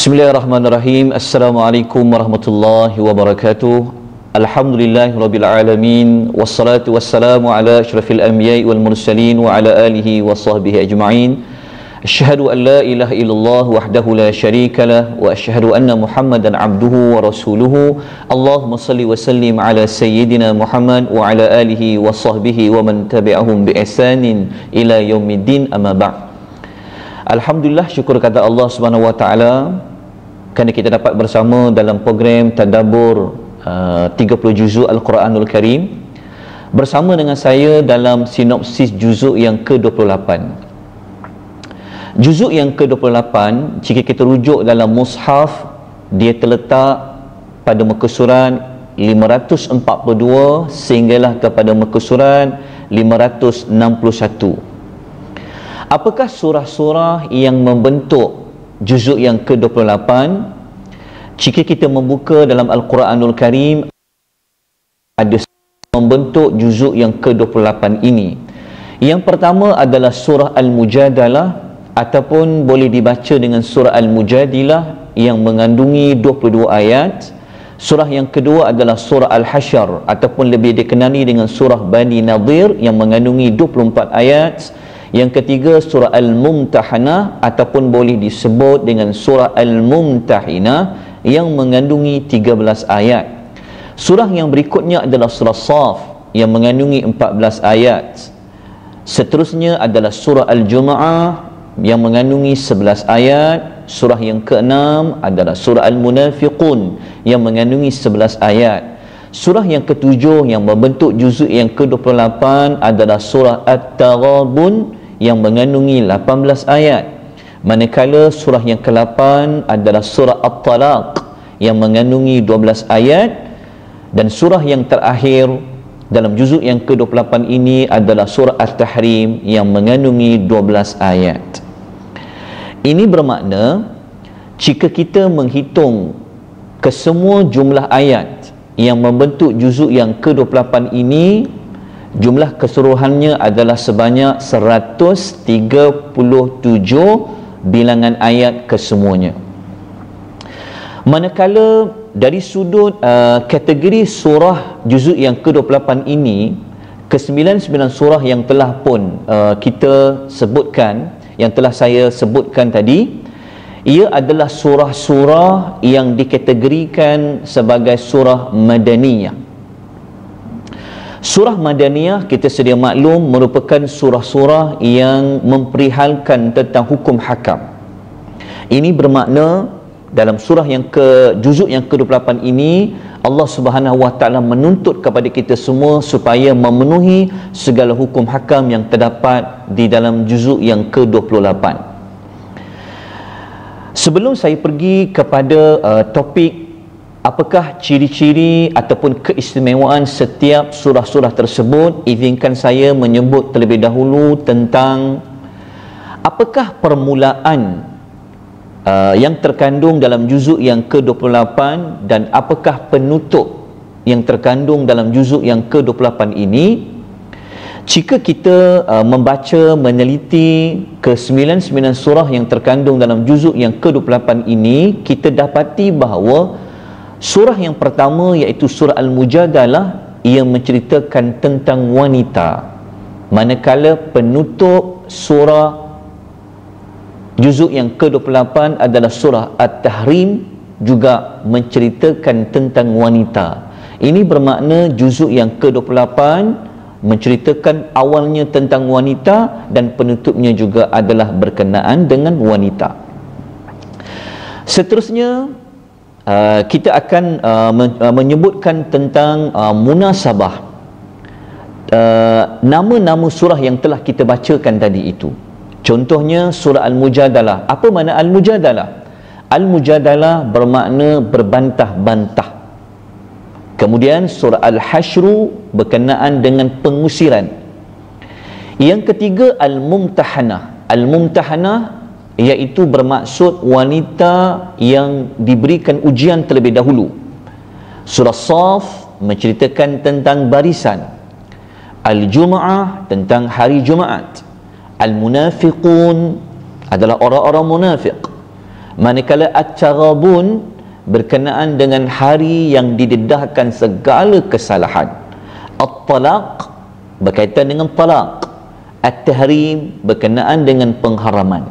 Bismillahirrahmanirrahim. Assalamualaikum warahmatullahi wabarakatuh. Alhamdulillahirabbil alamin wassalatu wassalamu ala asyrafil anbiya'i wal mursalin wa ala alihi wa sahbihi ajma'in. Asyhadu an la ilaha illallah wahdahu la syarikalah wa asyhadu anna Muhammadan abduhu wa rasuluhu. Allahumma salli wa sallim ala sayyidina Muhammad wa ala alihi wa sahbihi wa man tabi'ahum bi ihsanin ila yaumiddin, amma ba'd. Alhamdulillah, syukur kata Allah Subhanahu wa taala kerana kita dapat bersama dalam program tadabbur 30 juzuk Al-Quranul Karim bersama dengan saya dalam sinopsis juzuk yang ke-28. Juzuk yang ke-28, jika kita rujuk dalam mushaf, dia terletak pada muka surat 542 sehinggalah kepada muka surat 561. Apakah surah-surah yang membentuk juzuk yang ke-28? Jika kita membuka dalam Al-Quranul Karim, ada membentuk juzuk yang ke-28 ini. Yang pertama adalah surah Al-Mujadalah, ataupun boleh dibaca dengan surah Al-Mujadilah yang mengandungi 22 ayat. Surah yang kedua adalah surah Al-Hasyr, ataupun lebih dikenali dengan surah Bani Nadir yang mengandungi 24 ayat. Yang ketiga surah Al-Mumtahanah, ataupun boleh disebut dengan surah Al-Mumtahinah yang mengandungi 13 ayat. Surah yang berikutnya adalah surah Shaf yang mengandungi 14 ayat. Seterusnya adalah surah Al-Jumu'ah yang mengandungi 11 ayat. Surah yang ke-6 adalah surah Al-Munafiqun yang mengandungi 11 ayat. Surah yang ke-7 yang membentuk juzuk yang ke-28 adalah surah At-Taghabun yang mengandungi 18 ayat. Manakala surah yang ke-8 adalah surah At-Talaq yang mengandungi 12 ayat. Dan surah yang terakhir dalam juzuk yang ke-28 ini adalah surah At-Tahrim yang mengandungi 12 ayat. Ini bermakna jika kita menghitung kesemua jumlah ayat yang membentuk juzuk yang ke-28 ini, jumlah keseluruhannya adalah sebanyak 137 bilangan ayat kesemuanya. Manakala dari sudut kategori surah juzuk yang ke-28 ini, ke-99 surah yang telah pun kita sebutkan, yang telah saya sebutkan tadi, ia adalah surah-surah yang dikategorikan sebagai surah Madaniyah. Surah Madaniyah, kita sedia maklum, merupakan surah-surah yang memperihalkan tentang hukum hakam. Ini bermakna dalam surah yang juzuk yang ke-28 ini, Allah Subhanahu wa taala menuntut kepada kita semua supaya memenuhi segala hukum hakam yang terdapat di dalam juzuk yang ke-28. Sebelum saya pergi kepada topik apakah ciri-ciri ataupun keistimewaan setiap surah-surah tersebut, izinkan saya menyebut terlebih dahulu tentang apakah permulaan yang terkandung dalam juzuk yang ke-28 dan apakah penutup yang terkandung dalam juzuk yang ke-28 ini. Jika kita membaca, meneliti ke-99 surah yang terkandung dalam juzuk yang ke-28 ini, kita dapati bahawa surah yang pertama iaitu surah Al-Mujadalah, ia menceritakan tentang wanita. Manakala penutup surah juzuk yang ke-28 adalah surah At-Tahrim, juga menceritakan tentang wanita. Ini bermakna juzuk yang ke-28 menceritakan awalnya tentang wanita dan penutupnya juga adalah berkenaan dengan wanita. Seterusnya kita akan menyebutkan tentang munasabah nama-nama surah yang telah kita bacakan tadi itu. Contohnya surah Al-Mujadalah. Apa makna Al-Mujadalah? Al-Mujadalah bermakna berbantah-bantah. Kemudian surah Al-Hasyr berkenaan dengan pengusiran. Yang ketiga Al-Mumtahanah. Al-Mumtahanah iaitu bermaksud wanita yang diberikan ujian terlebih dahulu. Surah Shaf menceritakan tentang barisan. Al-Jumu'ah tentang hari Jumaat. Al-Munafiqun adalah orang-orang munafik. Manakala At-Taghabun berkenaan dengan hari yang didedahkan segala kesalahan. At-Talaq berkaitan dengan talaq. At-Tahrim berkenaan dengan pengharaman.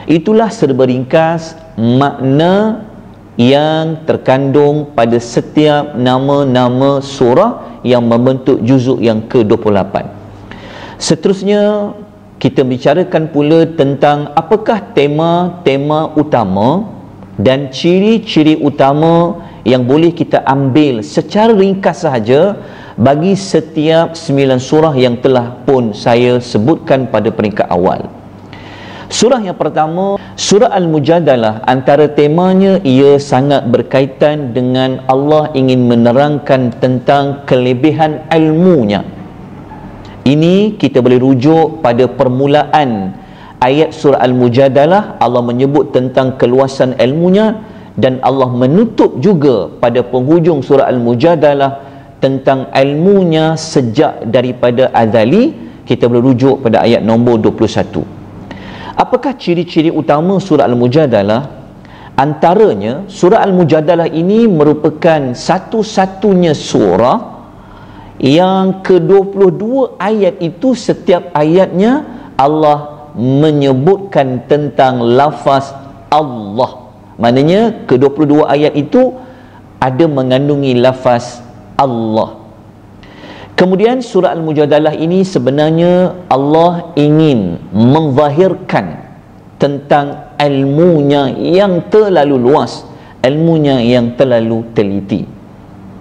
Itulah serba ringkas makna yang terkandung pada setiap nama-nama surah yang membentuk juzuk yang ke-28. Seterusnya kita bicarakan pula tentang apakah tema-tema utama dan ciri-ciri utama yang boleh kita ambil secara ringkas sahaja bagi setiap 9 surah yang telah pun saya sebutkan pada peringkat awal. Surah yang pertama, surah Al-Mujadalah, antara temanya ia sangat berkaitan dengan Allah ingin menerangkan tentang kelebihan ilmunya. Ini kita boleh rujuk pada permulaan ayat surah Al-Mujadalah. Allah menyebut tentang keluasan ilmunya, dan Allah menutup juga pada penghujung surah Al-Mujadalah tentang ilmunya sejak daripada azali. Kita boleh rujuk pada ayat nombor 21. Apakah ciri-ciri utama surah Al-Mujadalah? Antaranya, surah Al-Mujadalah ini merupakan satu-satunya surah yang ke-22 ayat itu setiap ayatnya Allah menyebutkan tentang lafaz Allah. Maknanya ke-22 ayat itu ada mengandungi lafaz Allah. Kemudian surah Al-Mujadalah ini sebenarnya Allah ingin menzahirkan tentang ilmunya yang terlalu luas, ilmunya yang terlalu teliti.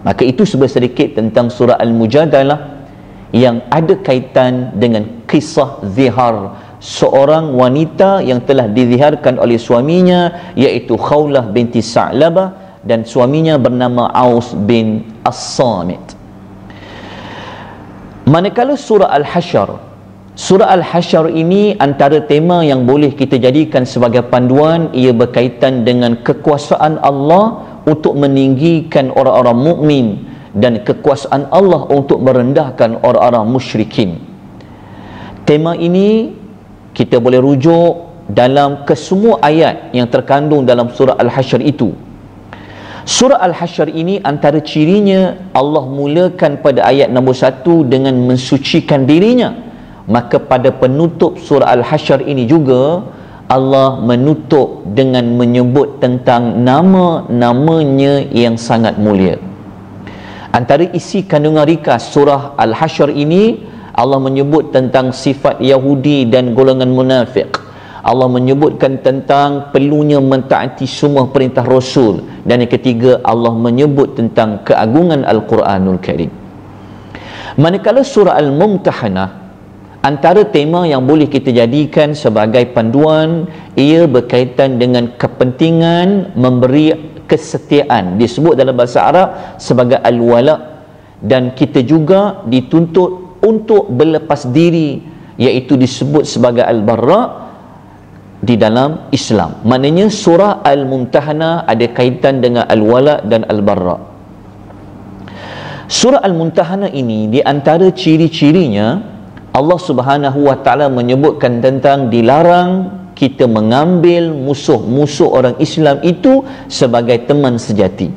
Maka itu sedikit tentang surah Al-Mujadalah yang ada kaitan dengan kisah zihar seorang wanita yang telah diziharkan oleh suaminya, iaitu Khawlah binti Sa'labah, dan suaminya bernama Aus bin As-Samit. Manakala surah Al-Hasyr, surah Al-Hasyr ini antara tema yang boleh kita jadikan sebagai panduan. Ia berkaitan dengan kekuasaan Allah untuk meninggikan orang-orang mukmin dan kekuasaan Allah untuk merendahkan orang-orang musyrikin. Tema ini kita boleh rujuk dalam kesemua ayat yang terkandung dalam surah Al-Hasyr itu. Surah Al-Hasyr ini antara cirinya Allah mulakan pada ayat nombor 1 dengan mensucikan dirinya. Maka pada penutup surah Al-Hasyr ini juga Allah menutup dengan menyebut tentang nama-namanya yang sangat mulia. Antara isi kandungan ringkas surah Al-Hasyr ini, Allah menyebut tentang sifat Yahudi dan golongan munafik. Allah menyebutkan tentang perlunya mentaati semua perintah Rasul. Dan yang ketiga, Allah menyebut tentang keagungan Al-Quranul Karim. Manakala surah Al-Mumtahanah, antara tema yang boleh kita jadikan sebagai panduan, ia berkaitan dengan kepentingan memberi kesetiaan. Disebut dalam bahasa Arab sebagai Al-Wala. Dan kita juga dituntut untuk berlepas diri, iaitu disebut sebagai Al-Barra di dalam Islam. Maknanya surah Al-Mumtahanah ada kaitan dengan Al-Wala dan Al-Barra. Surah Al-Mumtahanah ini di antara ciri-cirinya Allah Subhanahu wa taala menyebutkan tentang dilarang kita mengambil musuh-musuh orang Islam itu sebagai teman sejati.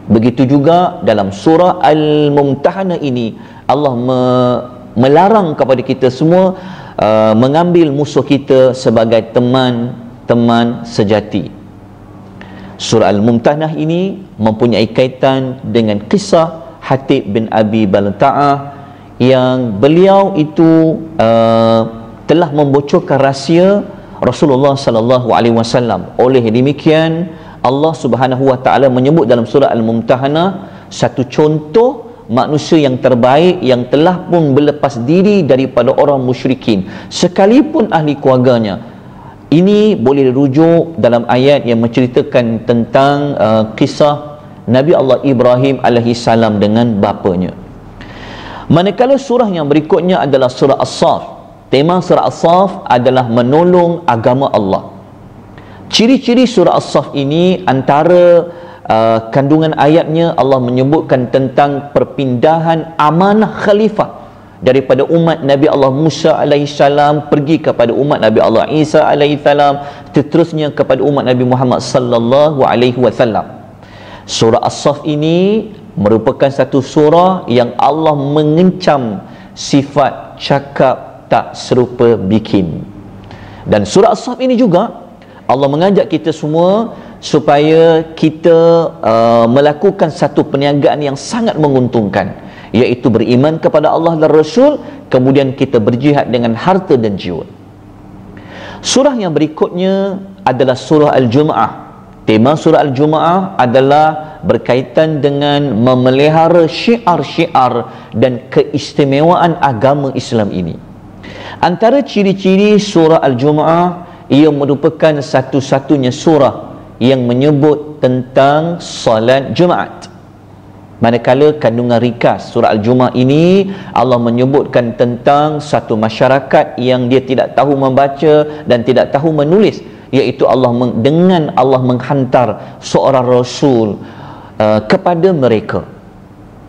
Begitu juga dalam surah Al-Mumtahanah ini Allah melarang kepada kita semua mengambil musuh kita sebagai teman-teman sejati. Surah Al-Mumtahanah ini mempunyai kaitan dengan kisah Hatib bin Abi Balta'ah yang beliau itu telah membocorkan rahsia Rasulullah sallallahu alaihi wasallam. Oleh demikian Allah Subhanahu wa taala menyebut dalam surah Al-Mumtahanah satu contoh manusia yang terbaik yang telah pun berlepas diri daripada orang musyrikin sekalipun ahli keluarganya. Ini boleh dirujuk dalam ayat yang menceritakan tentang kisah Nabi Allah Ibrahim alaihi salam dengan bapanya. Manakala surah yang berikutnya adalah surah As-Saff. Tema surah As-Saff adalah menolong agama Allah. Ciri-ciri surah As-Saff ini antara kandungan ayatnya Allah menyebutkan tentang perpindahan amanah khalifah daripada umat Nabi Allah Musa alaihissalam pergi kepada umat Nabi Allah Isa alaihissalam, seterusnya kepada umat Nabi Muhammad sallallahu alaihi wasallam. Surah As-Saff ini merupakan satu surah yang Allah mengencam sifat cakap tak serupa bikin. Dan surah As-Saff ini juga Allah mengajak kita semua supaya kita melakukan satu perniagaan yang sangat menguntungkan, iaitu beriman kepada Allah dan Rasul, kemudian kita berjihad dengan harta dan jiwa. Surah yang berikutnya adalah surah Al-Jumu'ah. Tema surah Al-Jumu'ah adalah berkaitan dengan memelihara syiar-syiar dan keistimewaan agama Islam ini. Antara ciri-ciri surah Al-Jumu'ah, ia merupakan satu-satunya surah yang menyebut tentang salat Jumaat. Manakala kandungan ringkas surah Al-Jumu'ah ini, Allah menyebutkan tentang satu masyarakat yang dia tidak tahu membaca dan tidak tahu menulis, iaitu dengan Allah menghantar seorang Rasul kepada mereka.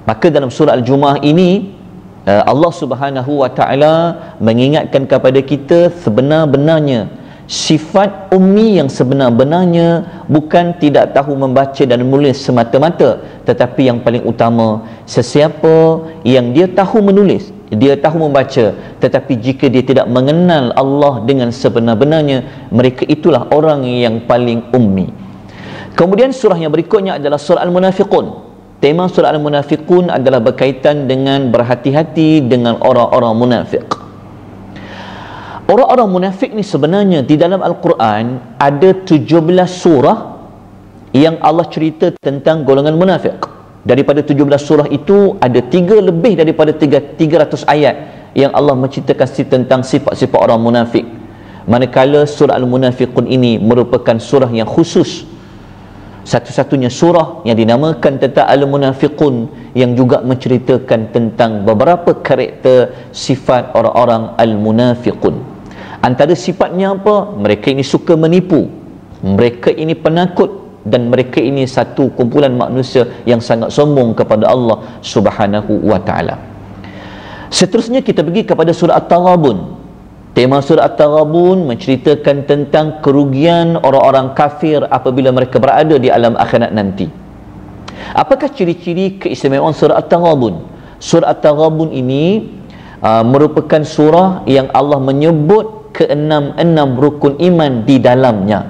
Maka dalam surah Al-Jumu'ah ini Allah Subhanahu wa ta'ala mengingatkan kepada kita sebenar-benarnya sifat ummi yang sebenar-benarnya bukan tidak tahu membaca dan menulis semata-mata, tetapi yang paling utama, sesiapa yang dia tahu menulis, dia tahu membaca, tetapi jika dia tidak mengenal Allah dengan sebenar-benarnya, mereka itulah orang yang paling ummi. Kemudian surah yang berikutnya adalah surah Al-Munafiqun. Tema surah Al-Munafiqun adalah berkaitan dengan berhati-hati dengan orang-orang munafik. Orang-orang munafik ni sebenarnya di dalam Al-Quran ada 17 surah yang Allah cerita tentang golongan munafik. Daripada 17 surah itu ada lebih daripada 300 ayat yang Allah menceritakan tentang sifat-sifat orang munafik. Manakala surah Al-Munafiqun ini merupakan surah yang khusus, satu-satunya surah yang dinamakan tentang Al-Munafiqun, yang juga menceritakan tentang beberapa karakter sifat orang-orang Al-Munafiqun. Antara sifatnya apa? Mereka ini suka menipu, mereka ini penakut, dan mereka ini satu kumpulan manusia yang sangat sombong kepada Allah Subhanahu wa ta'ala. Seterusnya kita pergi kepada surah At-Taghabun. Tema surah At-Taghabun menceritakan tentang kerugian orang-orang kafir apabila mereka berada di alam akhirat nanti. Apakah ciri-ciri keistimewaan surah At-Taghabun? Surah At-Taghabun ini merupakan surah yang Allah menyebut keenam rukun iman di dalamnya.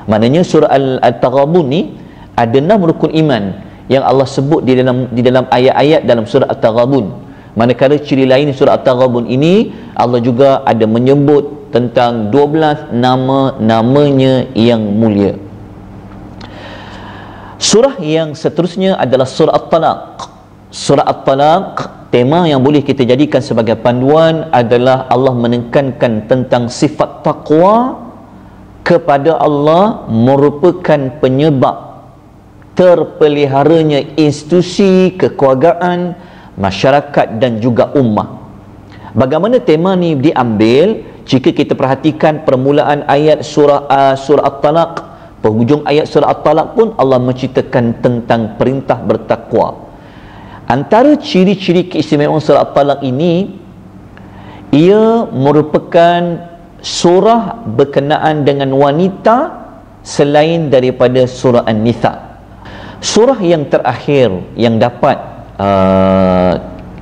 Maknanya surah At-Taghabun ni ada 6 rukun iman yang Allah sebut di dalam ayat-ayat dalam surah At-Taghabun. Manakala ciri lain surah At-Taghabun ini, Allah juga ada menyebut tentang 12 nama-namanya yang mulia. Surah yang seterusnya adalah surah At-Talaq. Surah At-Talaq, tema yang boleh kita jadikan sebagai panduan adalah Allah menekankan tentang sifat taqwa kepada Allah merupakan penyebab terpeliharanya institusi kekeluargaan, masyarakat dan juga ummah. Bagaimana tema ni diambil? Jika kita perhatikan permulaan ayat surah At-Talaq, penghujung ayat surah At-Talaq pun Allah menceritakan tentang perintah bertakwa. Antara ciri-ciri keistimewaan surah At-Talaq ini, ia merupakan surah berkenaan dengan wanita selain daripada surah An-Nisa. Surah yang terakhir yang dapat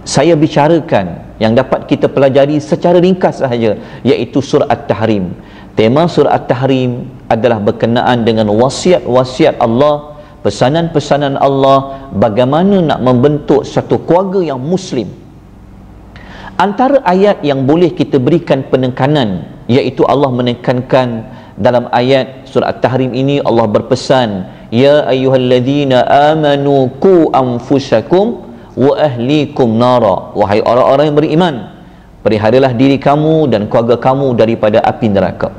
saya bicarakan, yang dapat kita pelajari secara ringkas sahaja, iaitu surah At-Tahrim. Tema surah At-Tahrim adalah berkenaan dengan wasiat-wasiat Allah, pesanan-pesanan Allah, bagaimana nak membentuk satu keluarga yang muslim. Antara ayat yang boleh kita berikan penekanan, iaitu Allah menekankan dalam ayat surah At-Tahrim ini, Allah berpesan, ya ayyuhalladzina amanu qu anfusakum wa ahlikum nara. Wahai orang-orang yang beriman, peliharalah diri kamu dan keluarga kamu daripada api neraka.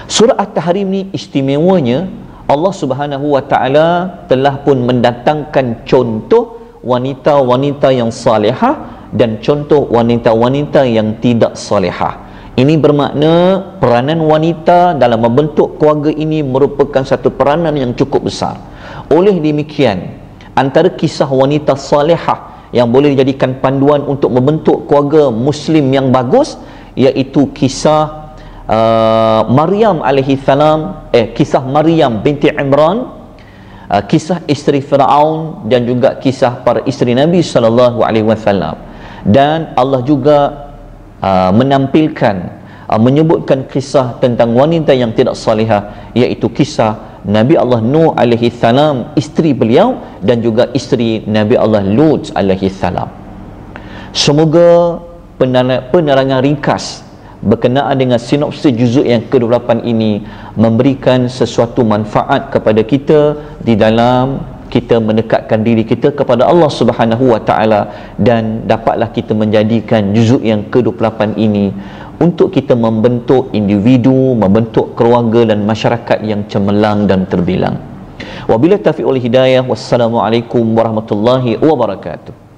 Surah At-Tahrim ni istimewanya, Allah Subhanahu wa ta'ala telah pun mendatangkan contoh wanita-wanita yang salihah dan contoh wanita-wanita yang tidak salihah. Ini bermakna peranan wanita dalam membentuk keluarga ini merupakan satu peranan yang cukup besar. Oleh demikian, antara kisah wanita salihah yang boleh dijadikan panduan untuk membentuk keluarga muslim yang bagus, iaitu kisah Maryam alaihi salam, kisah Maryam binti Imran, kisah isteri Firaun, dan juga kisah para isteri Nabi sallallahu alaihi wasallam. Dan Allah juga menyebutkan kisah tentang wanita yang tidak salihah, iaitu kisah Nabi Allah Nuh alaihi salam, isteri beliau, dan juga isteri Nabi Allah Lut alaihi salam. Semoga penerangan ringkas berkenaan dengan sinopsis juzuk yang ke-28 ini memberikan sesuatu manfaat kepada kita di dalam kita mendekatkan diri kita kepada Allah Subhanahu wa taala, dan dapatlah kita menjadikan juzuk yang ke-28 ini untuk kita membentuk individu, membentuk keluarga dan masyarakat yang cemerlang dan terbilang. Wabillahi taufiq wal hidayah. Wassalamualaikum warahmatullahi wabarakatuh.